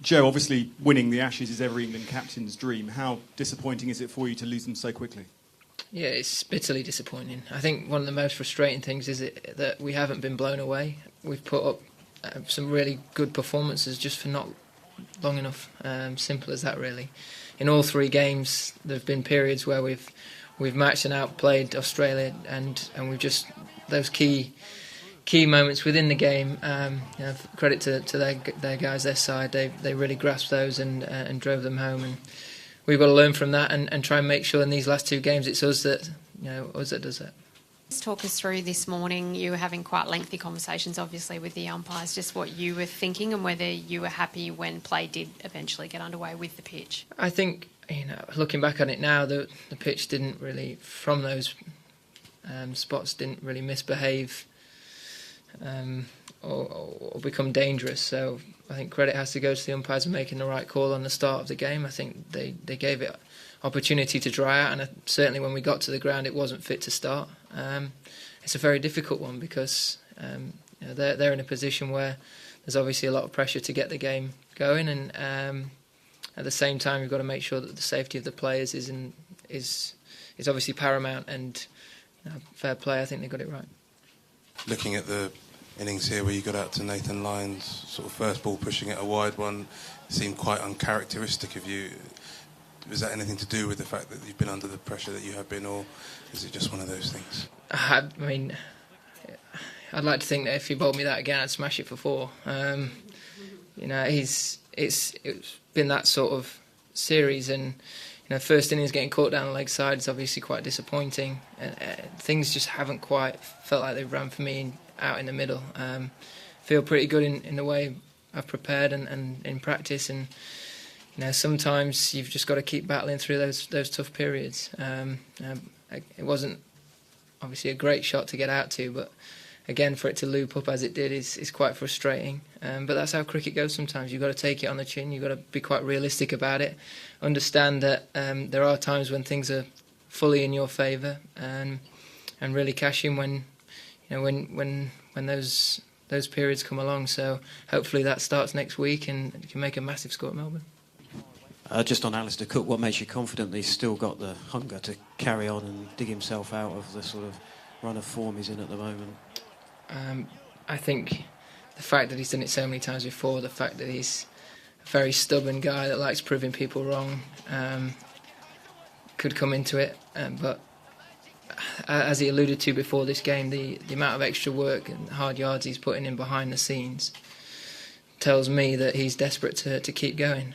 Joe, obviously winning the Ashes is every England captain's dream. How disappointing is it for you to lose them so quickly? Yeah, it's bitterly disappointing. I think one of the most frustrating things is that we haven't been blown away. We've put up some really good performances just for not long enough. Simple as that, really. In all three games, there have been periods where we've matched and outplayed Australia, and we've just those key moments within the game. Credit to their guys, their side. They really grasped those and drove them home. And we've got to learn from that and try and make sure in these last two games it's us that does that. Just talk us through this morning. You were having quite lengthy conversations, obviously, with the umpires, just what you were thinking and whether you were happy when play did eventually get underway with the pitch. I think, looking back on it now, the pitch didn't really, from those spots, didn't really misbehave or become dangerous. So I think credit has to go to the umpires for making the right call on the start of the game. I think they gave it opportunity to dry out, and certainly when we got to the ground it wasn't fit to start. It's a very difficult one because they're in a position where there's obviously a lot of pressure to get the game going, and at the same time you've got to make sure that the safety of the players is obviously paramount, and fair play, I think they got it right. Looking at the innings here where you got out to Nathan Lyon's sort of first ball, pushing it a wide one, seemed quite uncharacteristic of you. Was that anything to do with the fact that you've been under the pressure that you have been, or is it just one of those things? I mean, I'd like to think that if he bowled me that again, I'd smash it for four. It's been that sort of series, and first innings getting caught down the leg side is obviously quite disappointing. Things just haven't quite felt like they've ran for me out in the middle. Feel pretty good in the way I've prepared and in practice, and sometimes you've just got to keep battling through those tough periods. It wasn't obviously a great shot to get out to, but again, for it to loop up as it did is quite frustrating. But that's how cricket goes sometimes. You've got to take it on the chin. You've got to be quite realistic about it. Understand that there are times when things are fully in your favour, and really cash in when those periods come along. So hopefully that starts next week and you can make a massive score at Melbourne. Just on Alistair Cook, what makes you confident that he's still got the hunger to carry on and dig himself out of the sort of run of form he's in at the moment? I think the fact that he's done it so many times before, the fact that he's a very stubborn guy that likes proving people wrong, could come into it. But as he alluded to before this game, the amount of extra work and hard yards he's putting in behind the scenes tells me that he's desperate to keep going.